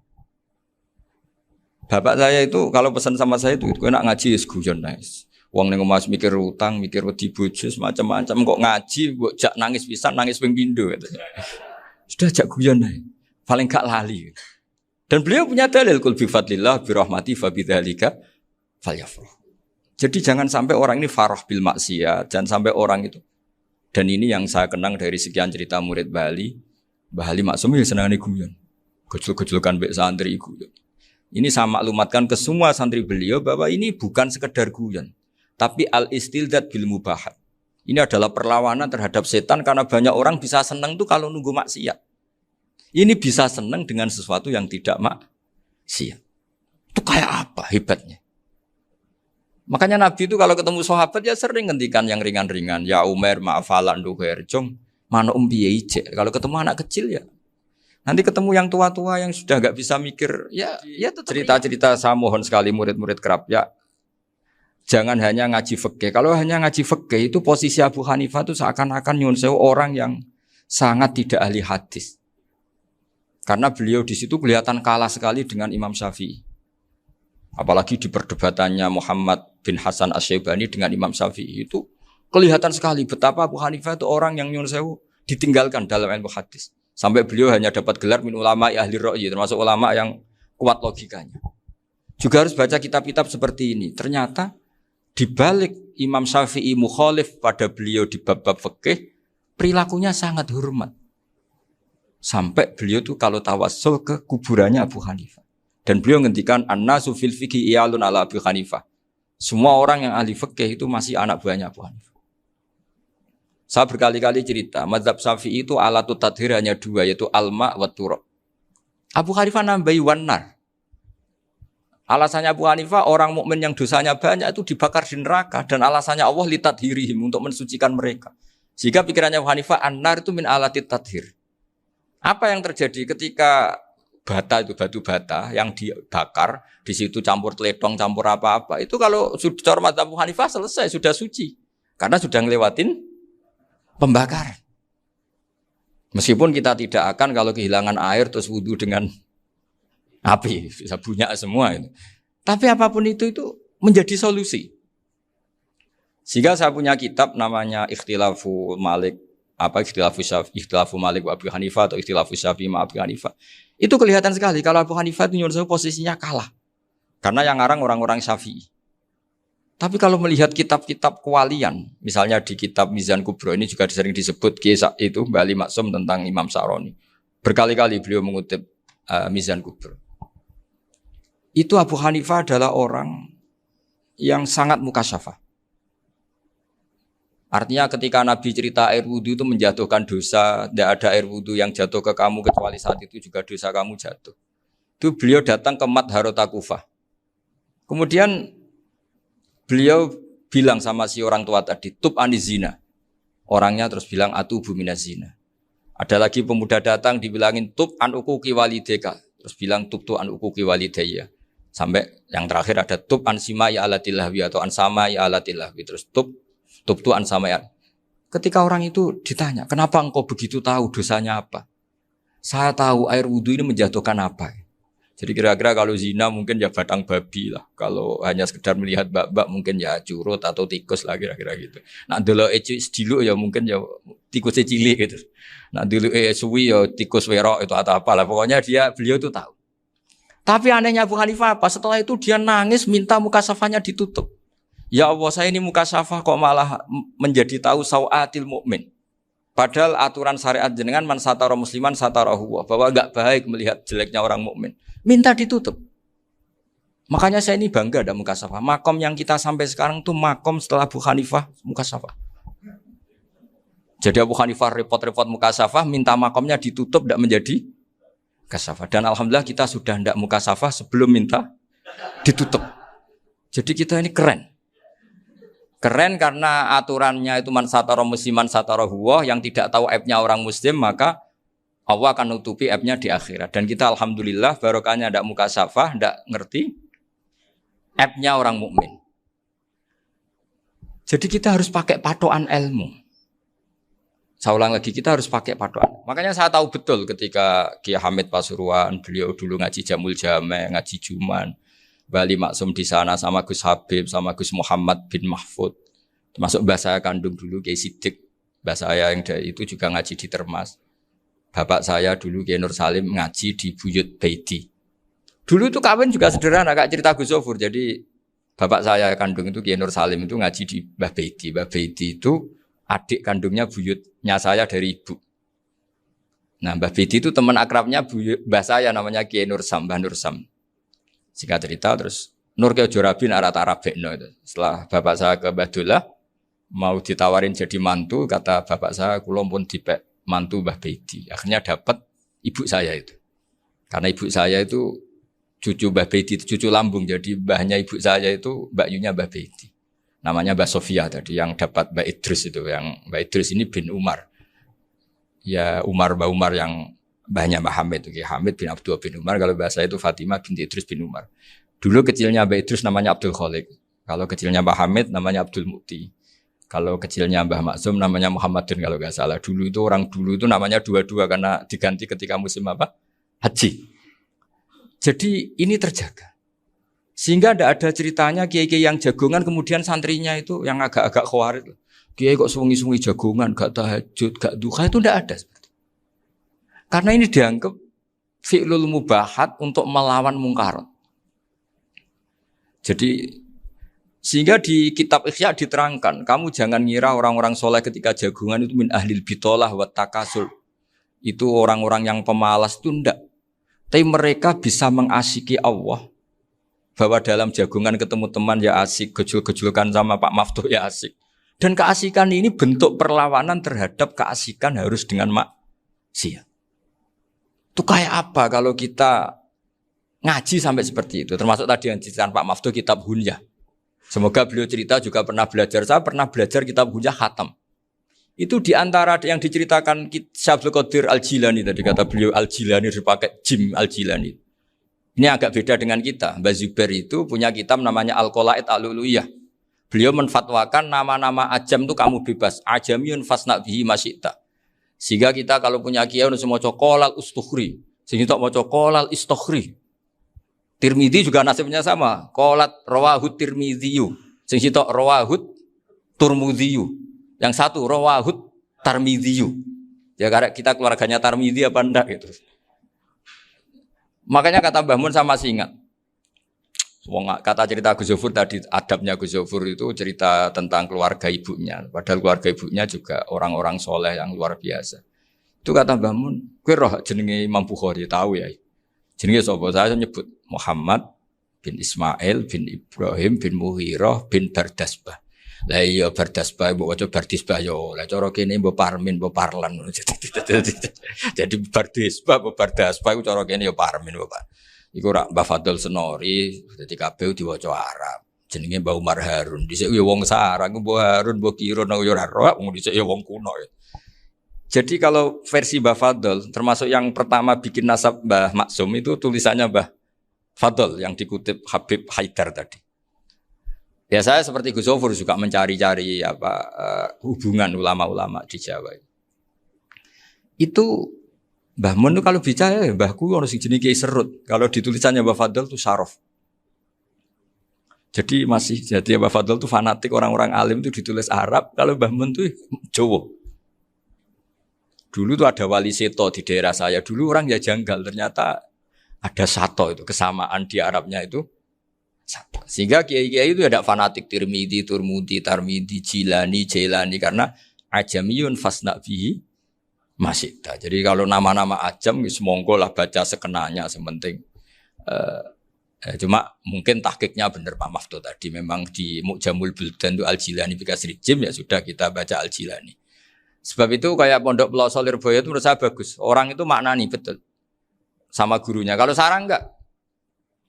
Bapak saya itu kalau pesan sama saya itu enak ngaji wis guyon nice. Wong ning omah mikir utang, mikir wedi bojo macam-macam kok ngaji mbok jak nangis pisan, nangis ping pindho katanya. Sudah jak guyon ae. Paling gak lali. Dan beliau punya dalil kul bi fadlillah bi rahmati fa bidzalika falyafrah. Jadi jangan sampai orang ini farah bil maksiat, jangan sampai orang itu. Dan ini yang saya kenang dari sekian cerita murid Bali. Mbah Ali Maksum ya senangane guyon. Gojol-gojolkan mbek santri guyon. Ini saya maklumatkan ke semua santri beliau bahwa ini bukan sekedar guyon, tapi al-istildzat bil mubahat. Ini adalah perlawanan terhadap setan karena banyak orang bisa senang tuh kalau nunggu maksiat. Ini bisa senang dengan sesuatu yang tidak maksiat. Itu kayak apa hebatnya? Makanya Nabi itu kalau ketemu sahabat ya sering ngendikan yang ringan-ringan. Ya Umar ma'afalan duher jong mano piye ije. Kalau ketemu anak kecil ya. Nanti ketemu yang tua-tua yang sudah nggak bisa mikir, ya cerita-cerita saya mohon sekali murid-murid kerap ya. Jangan hanya ngaji fikih. Kalau hanya ngaji fikih itu posisi Abu Hanifah itu seakan-akan nyuwun sewu orang yang sangat tidak ahli hadis. Karena beliau di situ kelihatan kalah sekali dengan Imam Syafi'i. Apalagi di perdebatannya Muhammad bin Hasan Asy-Syaibani dengan Imam Syafi'i itu kelihatan sekali betapa Abu Hanifah itu orang yang nyuwun sewu ditinggalkan dalam ilmu hadis. Sampai beliau hanya dapat gelar min ulama ahli ra'yi, termasuk ulama yang kuat logikanya. Juga harus baca kitab-kitab seperti ini. Ternyata di balik Imam Syafi'i mukhalif pada beliau di bab-bab fikih, perilakunya sangat hormat. Sampai beliau tuh kalau tawassul ke kuburannya Abu Hanifah. Dan beliau ngendikan an-nasu fil fiqhi iyalun ala Abu Hanifah. Semua orang yang ahli fikih itu masih anak buahnya Abu Hanifah. Saya berkali-kali cerita, mazhab Syafi'i itu alatut tadhir hanya dua, yaitu alma wa turab. Abu Hanifah nambahi wanar. Alasannya Abu Hanifah, orang mukmin yang dosanya banyak itu dibakar di neraka, dan alasannya Allah litadhirihim, untuk mensucikan mereka. Sehingga pikirannya Abu Hanifah, an-nar itu min alatit tadhir. Apa yang terjadi ketika bata itu batu bata yang dibakar, di situ campur teletong, campur apa-apa, itu kalau sudah mazhab Abu Hanifah selesai, sudah suci. Karena sudah ngelewatin pembakaran. Meskipun kita tidak akan kalau kehilangan air terus wudu dengan api, bisa bunyak semua itu. Tapi apapun itu menjadi solusi. Sehingga saya punya kitab namanya Ikhtilafu Malik, Ikhtilafu Malik wa Abu Hanifah atau Ikhtilafu Syafi'i ma Abu Hanifah. Itu kelihatan sekali kalau Abu Hanifah itu nyuruh posisinya kalah. Karena yang ngarang orang-orang Syafi'i. Tapi kalau melihat kitab-kitab kewalian, misalnya di kitab Mizan Kubro ini juga sering disebut kisah itu Bali Maksum tentang Imam Saroni. Berkali-kali beliau mengutip Mizan Kubro. Itu Abu Hanifah adalah orang yang sangat mukasyafah. Artinya ketika Nabi cerita air wudu itu menjatuhkan dosa, tidak ada air wudu yang jatuh ke kamu kecuali saat itu juga dosa kamu jatuh. Itu beliau datang ke Madharota Kufah. Kemudian beliau bilang sama si orang tua tadi, tub anizina. Orangnya terus bilang atubu minazina. Ada lagi pemuda datang dibilangin tub an uquqi walidayka. Terus bilang tub tu an uquqi walidayya. Sampai yang terakhir ada tub an simai alatilahwi atau an samai alatilahwi. Terus tub tu an samai. Ketika orang itu ditanya, kenapa engkau begitu tahu dosanya apa? Saya tahu air wudu ini menjatuhkan apa? Jadi kira-kira kalau zina mungkin ya batang babi lah. Kalau hanya sekedar melihat bak-bak mungkin ya curut atau tikus lah kira-kira gitu. Nak dulu sediluk ya mungkin ya tikus cilik gitu. Nak dulu suwi ya tikus werok itu atau apalah. Pokoknya beliau itu tahu. Tapi anehnya Abu Hanifah apa? Setelah itu dia nangis minta mukasafahnya ditutup. Ya Allah, saya ini mukasafah kok malah menjadi tahu sawatil mukmin. Padahal aturan syariat jenengan man satara musliman satarahu, bahwa enggak baik melihat jeleknya orang mukmin. Minta ditutup. Makanya saya ini bangga ada mukasafah. Makom yang kita sampai sekarang tuh makom setelah Abu Hanifah mukasafah. Jadi Abu Hanifah repot-repot mukasafah, minta makomnya ditutup tidak menjadi mukasafah. Dan alhamdulillah kita sudah tidak mukasafah sebelum minta ditutup. Jadi kita ini keren. Keren karena aturannya itu man satara musliman satara huwa, yang tidak tahu aibnya orang muslim maka Allah akan nutupi aibnya di akhirat. Dan kita alhamdulillah barokahnya tidak mukasafah, tidak ngerti aibnya orang mukmin. Jadi kita harus pakai patokan ilmu. Saya ulang lagi, kita harus pakai patokan. Makanya saya tahu betul ketika Kiai Hamid Pasuruan, beliau dulu ngaji Jamul Jame, ngaji Juman, Bali Maksum di sana sama Gus Habib, sama Gus Muhammad bin Mahfud. Termasuk mbah saya kandung dulu Kiai Sidik, mbah saya yang dari itu juga ngaji di Termas. Bapak saya dulu Kiai Nur Salim ngaji di Buyut Baiti. Dulu itu kawin juga sederhana, kayak cerita Gus Zofur. Jadi bapak saya kandung itu Kiai Nur Salim itu ngaji di Mbah Baiti. Mbah Baiti itu adik kandungnya buyutnya saya dari ibu. Nah Mbah Baiti itu teman akrabnya mbah saya namanya Kiai Nur Sam, Mbah Nur Sam. Singkat cerita terus Nur Kiai Jorabin arah-arabekno itu. Setelah bapak saya ke Badullah mau ditawarin jadi mantu, kata bapak saya kula pun dipek mantu Mbah Baiti. Akhirnya dapat ibu saya itu. Karena ibu saya itu cucu Mbah Bedi, cucu lambung. Jadi mbahnya ibu saya itu Mbak Yunya Mbah Bedi. Namanya Mbak Sofia tadi yang dapat Mbak Idris itu. Yang Mbak Idris ini bin Umar. Ya Mbak Umar yang mbahnya Mbah Hamid. Hamid bin Abdul bin Umar. Kalau bahasa itu Fatimah binti Idris bin Umar. Dulu kecilnya Mbak Idris namanya Abdul Khalik. Kalau kecilnya Mbah Hamid namanya Abdul Mukti. Kalau kecilnya Mbah Maksum namanya Muhammadin kalau nggak salah. Dulu itu namanya dua-dua karena diganti ketika musim apa? Haji. Jadi ini terjaga. Sehingga tidak ada ceritanya kiai-kiai yang jagongan kemudian santrinya itu yang agak-agak khawatir. Kiai kok sungi-sungi jagongan, gak tahajud, gak duha, itu tidak ada. Karena ini dianggap fi'lul mubahat untuk melawan mungkar. Jadi sehingga di kitab Ikhya diterangkan, kamu jangan ngira orang-orang soleh ketika jagongan itu min ahlil bitolah wa takasul. Itu orang-orang yang pemalas itu enggak. Tapi mereka bisa mengasyiki Allah. Bahwa dalam jagongan ketemu teman ya asik, gejul-gejulkan sama Pak Maftuh ya asik. Dan keasikan ini bentuk perlawanan terhadap keasikan harus dengan maksiat. Itu kayak apa kalau kita ngaji sampai seperti itu. Termasuk tadi yang diceritakan Pak Maftuh kitab Hunyah. Semoga beliau cerita juga pernah belajar. Saya pernah belajar kitab Hunyah khatam. Itu diantara yang diceritakan Syabdul Qadir Al-Jilani tadi kata beliau Al-Jilani dipakai Jim Al-Jilani. Ini agak beda dengan kita. Mbah Zubair itu punya kitab namanya Al-Qolaid Al-Uluyah. Beliau menfatwakan nama-nama ajam itu kamu bebas. Ajamiyun fasna bihi masyita. Sehingga kita kalau punya kiai harus mau qolal ustukhri. Sehingga mau qolal istukhri. Tirmidzi juga nasibnya sama. Qolat rawahut Tirmidziyu. Sehingga rawahut Turmudziyu. Yang satu rawahut Tarmidhiyu. Ya karena kita keluarganya Tarmidhi apa enggak gitu. Makanya kata Mbah Mun sama masih ingat. Kata cerita Gus Zofur tadi adabnya Gus Zofur itu cerita tentang keluarga ibunya. Padahal keluarga ibunya juga orang-orang soleh yang luar biasa. Itu kata Mbah Mun, kowe roh jenenge Imam Bukhari tahu ya. Jenenge sapa? Saya nyebut Muhammad bin Ismail bin Ibrahim bin Mughirah bin Bardasbah. Lah iya Bardasbah mbok waca Bardisbah yo. Lah cara kene mbok Parmin mbok Parlan. Jadi Bardisbah mbok Bardasbah iku cara kene yo Parmin mbok. Iku rak Mbah Fadl Senori dadi kabeh diwaca Arab. Jenenge Mbah Umar Harun. Dhisik yo wong sarang Mbah Harun mbok kira nang yo ora roh wong dhisik yo wong kuno. Jadi kalau versi Mbah Fadl termasuk yang pertama bikin nasab Mbah Maksum itu tulisannya Mbah Fadl yang dikutip Habib Haidar tadi. Ya saya seperti Gus Zofur juga mencari-cari hubungan ulama-ulama di Jawa. Itu Mbah Mun itu kalau bicara ya mbahku ono sing jenenge Kiai Serut. Kalau ditulisannya Mbah Fadl itu Syaraf. Jadi Mbah Fadl itu fanatik orang-orang alim itu ditulis Arab, kalau Mbah Mun itu Jawa. Dulu tuh ada wali seto di daerah saya. Dulu orang ya janggal ternyata ada sato itu kesamaan di Arabnya itu. Sehingga kiai-kiai itu ada fanatik Tirmidzi, Turmudi, Tarmidi, Jilani, Jailani karena ajamiyun fasna bihi masyita. Jadi kalau nama-nama ajam semonggo lah baca sekenanya sementing. Cuma mungkin tahqiqnya benar Pak Maftuh tadi memang di Mu'jamul Buldan itu Al-Jilani bikasri jim ya sudah kita baca Al-Jilani. Sebab itu kayak Pondok Pelosok Lirboyo itu menurut saya bagus. Orang itu maknani betul sama gurunya. Kalau sarang enggak.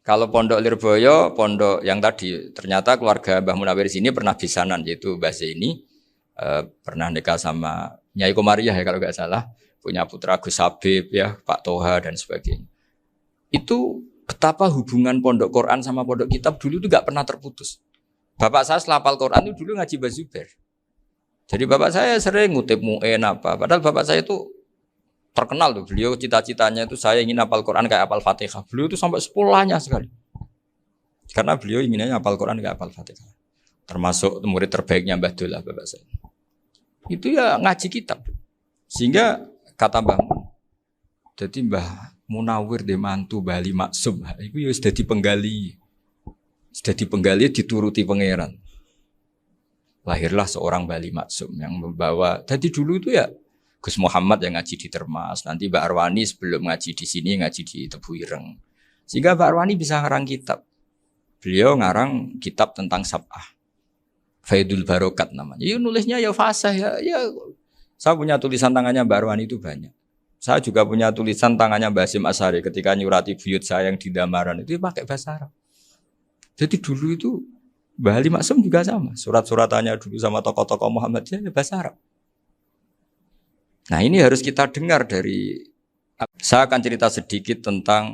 Kalau Pondok Lirboyo, pondok yang tadi ternyata keluarga Mbah Munawir sini pernah bisanan yaitu Mbah Zaini pernah nikah sama Nyai Komariah ya kalau nggak salah, punya putra Gus Habib ya, Pak Toha dan sebagainya. Itu betapa hubungan pondok Quran sama pondok kitab dulu itu nggak pernah terputus. Bapak saya setelah hafal Quran itu dulu ngaji Mbah Zubair. Jadi bapak saya sering ngutip mu'en apa, padahal bapak saya itu terkenal tuh, beliau cita-citanya itu saya ingin hafal Quran kayak hafal Fatihah. Beliau itu sampai sepulahnya sekali. Karena beliau inginnya hafal Quran kayak hafal Fatihah. Termasuk murid terbaiknya Mbah Dullah bapak saya. Itu ya ngaji kitab. Sehingga kata Mbah Mun, jadi Mbah Munawir de mantu Bali Maksum, itu ya sudah dipenggali. Sudah dipenggali dituruti pangeran. Lahirlah seorang Bali Maksum yang membawa. Jadi dulu itu ya Gus Muhammad yang ngaji di Termas, nanti Mbak Arwani sebelum ngaji di sini ngaji di Tebu Ireng. Sehingga Mbak Arwani bisa ngarang kitab. Beliau ngarang kitab tentang Sab'ah. Faidul Barokat namanya. Ya nulisnya ya fasih ya. Saya punya tulisan tangannya Mbak Arwani itu banyak. Saya juga punya tulisan tangannya Mbah Hasyim Asy'ari ketika nyurati buyut saya yang di Damaran itu pakai bahasa Arab. Jadi dulu itu Mbah Ali Maksum juga sama. Surat-suratannya dulu sama tokoh-tokoh Muhammadiyah ya bahasa Arab. Nah ini harus kita dengar dari. Saya akan cerita sedikit tentang